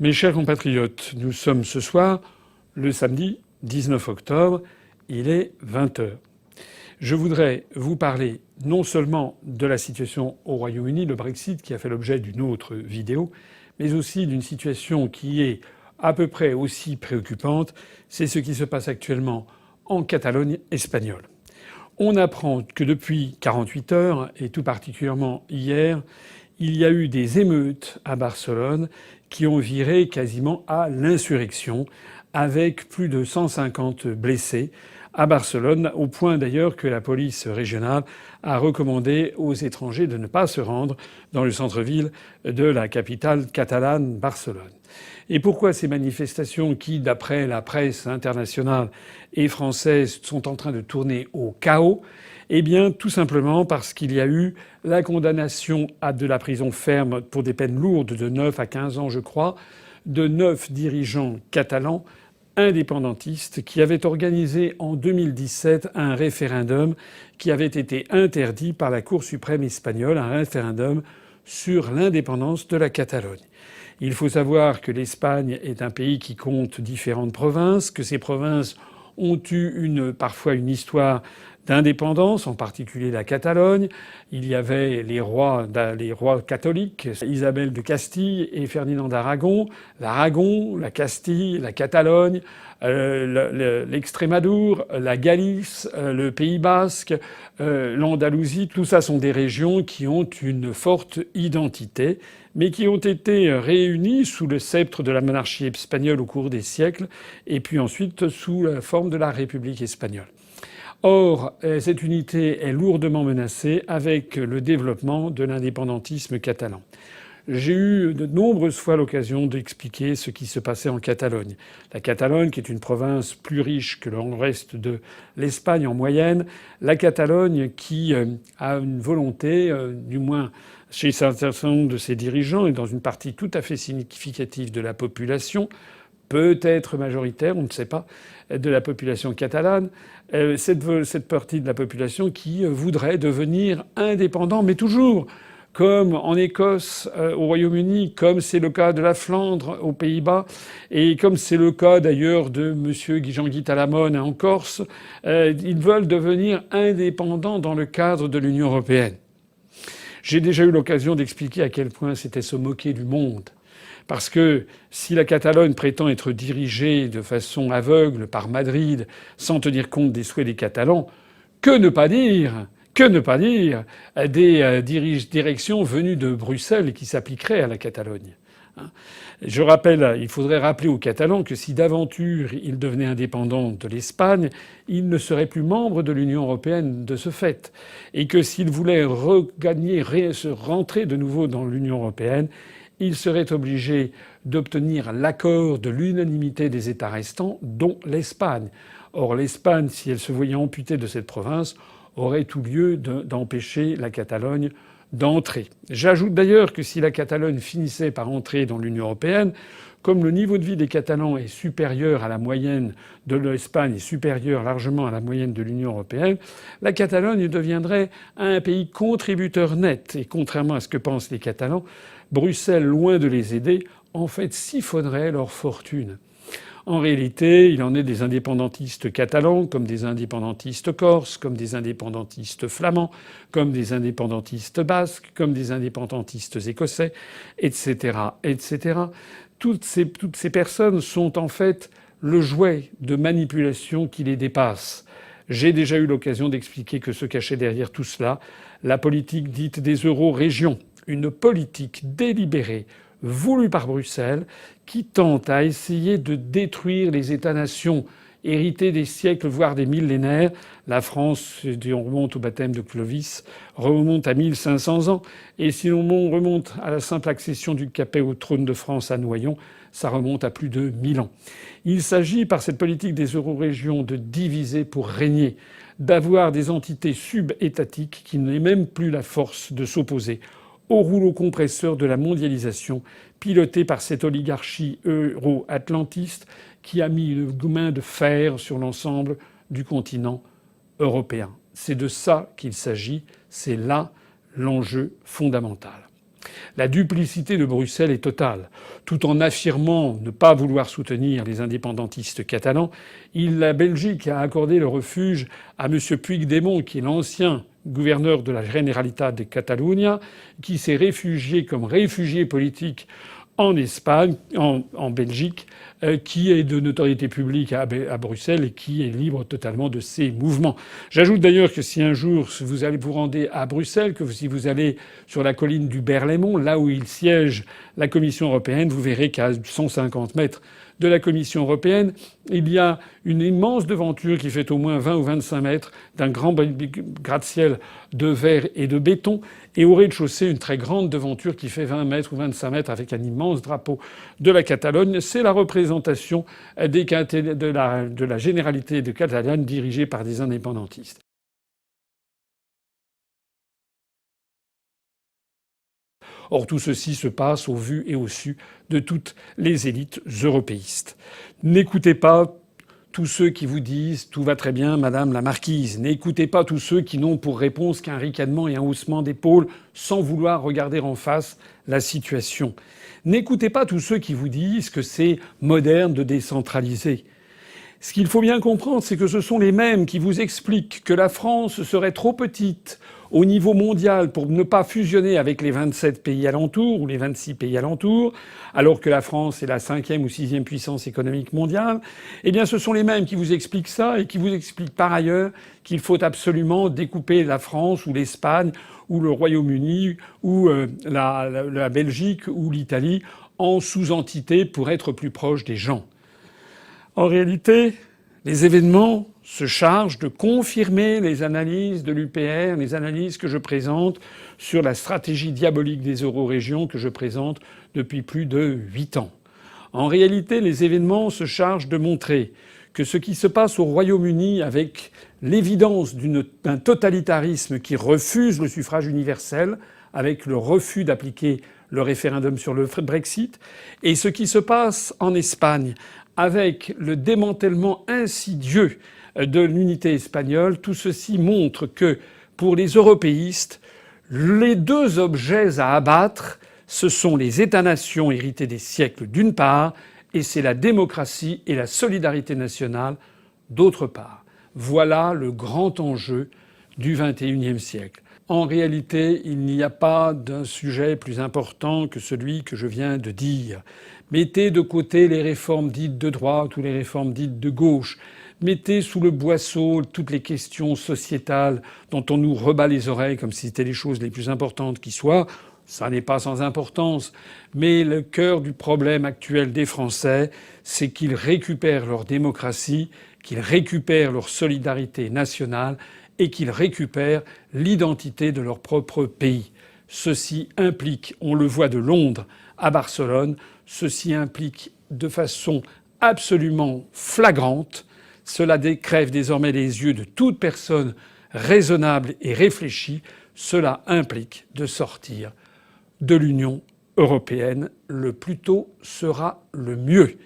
Mes chers compatriotes, nous sommes ce soir le samedi 19 octobre, il est 20 heures. Je voudrais vous parler non seulement de la situation au Royaume-Uni, le Brexit qui a fait l'objet d'une autre vidéo, mais aussi d'une situation qui est à peu près aussi préoccupante, c'est ce qui se passe actuellement en Catalogne espagnole. On apprend que depuis 48 heures, et tout particulièrement hier, il y a eu des émeutes à Barcelone qui ont viré quasiment à l'insurrection, avec plus de 150 blessés à Barcelone, au point d'ailleurs que la police régionale a recommandé aux étrangers de ne pas se rendre dans le centre-ville de la capitale catalane, Barcelone. Et pourquoi ces manifestations qui, d'après la presse internationale et française, sont en train de tourner au chaos? Eh bien, tout simplement parce qu'il y a eu la condamnation à de la prison ferme pour des peines lourdes de 9 à 15 ans, je crois, de 9 dirigeants catalans indépendantistes qui avaient organisé en 2017 un référendum qui avait été interdit par la Cour suprême espagnole, un référendum sur l'indépendance de la Catalogne. Il faut savoir que l'Espagne est un pays qui compte différentes provinces, que ces provinces ont eu parfois une histoire d'indépendance, en particulier la Catalogne. Il y avait les rois catholiques, Isabelle de Castille et Ferdinand d'Aragon. L'Aragon, la Castille, la Catalogne, l'Extrémadour, la Galice, le Pays basque, l'Andalousie, tout ça sont des régions qui ont une forte identité, mais qui ont été réunies sous le sceptre de la monarchie espagnole au cours des siècles, et puis ensuite sous la forme de la République espagnole. Or, cette unité est lourdement menacée avec le développement de l'indépendantisme catalan. J'ai eu de nombreuses fois l'occasion d'expliquer ce qui se passait en Catalogne. La Catalogne, qui est une province plus riche que le reste de l'Espagne en moyenne, la Catalogne qui a une volonté, du moins chez un certain nombre de ses dirigeants et dans une partie tout à fait significative de la population, peut-être majoritaire, on ne sait pas, de la population catalane, cette partie de la population qui voudrait devenir indépendant, mais toujours comme en Écosse, au Royaume-Uni, comme c'est le cas de la Flandre aux Pays-Bas, et comme c'est le cas d'ailleurs de M. Jean-Guy Talamone en Corse, ils veulent devenir indépendants dans le cadre de l'Union européenne. J'ai déjà eu l'occasion d'expliquer à quel point c'était se moquer du monde. Parce que si la Catalogne prétend être dirigée de façon aveugle par Madrid, sans tenir compte des souhaits des Catalans, que ne pas dire des directions venues de Bruxelles et qui s'appliqueraient à la Catalogne? Il faudrait rappeler aux Catalans que si d'aventure ils devenaient indépendants de l'Espagne, ils ne seraient plus membres de l'Union européenne de ce fait. Et que s'ils voulaient rentrer de nouveau dans l'Union européenne, ils seraient obligés d'obtenir l'accord de l'unanimité des États restants, dont l'Espagne. Or, l'Espagne, si elle se voyait amputée de cette province, aurait tout lieu d'empêcher la Catalogne d'entrer. J'ajoute d'ailleurs que si la Catalogne finissait par entrer dans l'Union européenne, comme le niveau de vie des Catalans est supérieur à la moyenne de l'Espagne et supérieur largement à la moyenne de l'Union européenne, la Catalogne deviendrait un pays contributeur net. Et contrairement à ce que pensent les Catalans, Bruxelles, loin de les aider, en fait siphonnerait leur fortune. En réalité, il en est des indépendantistes catalans, comme des indépendantistes corses, comme des indépendantistes flamands, comme des indépendantistes basques, comme des indépendantistes écossais, etc., etc. Toutes ces personnes sont en fait le jouet de manipulation qui les dépasse. J'ai déjà eu l'occasion d'expliquer que se cachait derrière tout cela la politique dite des euro-régions, une politique délibérée voulue par Bruxelles qui tente à essayer de détruire les États-nations hérités des siècles, voire des millénaires. La France, si on remonte au baptême de Clovis, remonte à 1500 ans. Et si l'on remonte à la simple accession du Capet au trône de France à Noyon, ça remonte à plus de 1000 ans. Il s'agit, par cette politique des euro-régions, de diviser pour régner, d'avoir des entités sub-étatiques qui n'aient même plus la force de s'opposer au rouleau compresseur de la mondialisation, piloté par cette oligarchie euro-atlantiste qui a mis une main de fer sur l'ensemble du continent européen. C'est de ça qu'il s'agit. C'est là l'enjeu fondamental. La duplicité de Bruxelles est totale. Tout en affirmant ne pas vouloir soutenir les indépendantistes catalans, la Belgique a accordé le refuge à M. Puigdemont, qui est l'ancien gouverneur de la Generalitat de Catalunya, qui s'est réfugié comme réfugié politique en Espagne, en Belgique, qui est de notoriété publique à Bruxelles et qui est libre totalement de ses mouvements. J'ajoute d'ailleurs que si un jour vous allez vous rendre à Bruxelles, que si vous allez sur la colline du Berlaymont, là où il siège la Commission européenne, vous verrez qu'à 150 mètres de la Commission européenne, il y a une immense devanture qui fait au moins 20 ou 25 mètres d'un grand gratte-ciel de verre et de béton. Et au rez-de-chaussée, une très grande devanture qui fait 20 mètres ou 25 mètres avec un immense drapeau de la Catalogne. C'est la représentation de la Généralité de Catalogne dirigée par des indépendantistes. Or, tout ceci se passe au vu et au su de toutes les élites européistes. N'écoutez pas tous ceux qui vous disent « tout va très bien, madame la marquise ». N'écoutez pas tous ceux qui n'ont pour réponse qu'un ricanement et un haussement d'épaules sans vouloir regarder en face la situation. N'écoutez pas tous ceux qui vous disent que c'est moderne de décentraliser. Ce qu'il faut bien comprendre, c'est que ce sont les mêmes qui vous expliquent que la France serait trop petite au niveau mondial pour ne pas fusionner avec les 27 pays alentours ou les 26 pays alentours, alors que la France est la 5e ou 6e puissance économique mondiale. Eh bien, ce sont les mêmes qui vous expliquent ça et qui vous expliquent par ailleurs qu'il faut absolument découper la France ou l'Espagne ou le Royaume-Uni ou la Belgique ou l'Italie en sous-entités pour être plus proche des gens. En réalité, les événements se chargent de confirmer les analyses de l'UPR, les analyses que je présente sur la stratégie diabolique des eurorégions que je présente depuis plus de 8 ans. En réalité, les événements se chargent de montrer que ce qui se passe au Royaume-Uni avec l'évidence d'un totalitarisme qui refuse le suffrage universel, avec le refus d'appliquer le référendum sur le Brexit, et ce qui se passe en Espagne avec le démantèlement insidieux de l'unité espagnole, tout ceci montre que, pour les européistes, les deux objets à abattre, ce sont les États-nations hérités des siècles d'une part, et c'est la démocratie et la solidarité nationale d'autre part. Voilà le grand enjeu du XXIe siècle. En réalité, il n'y a pas d'un sujet plus important que celui que je viens de dire. Mettez de côté les réformes dites de droite ou les réformes dites de gauche. Mettez sous le boisseau toutes les questions sociétales dont on nous rebat les oreilles comme si c'était les choses les plus importantes qui soient. Ça n'est pas sans importance. Mais le cœur du problème actuel des Français, c'est qu'ils récupèrent leur démocratie, qu'ils récupèrent leur solidarité nationale et qu'ils récupèrent l'identité de leur propre pays. Ceci implique, on le voit de Londres à Barcelone, ceci implique de façon absolument flagrante, cela crève désormais les yeux de toute personne raisonnable et réfléchie, cela implique de sortir de l'Union européenne. Le plus tôt sera le mieux.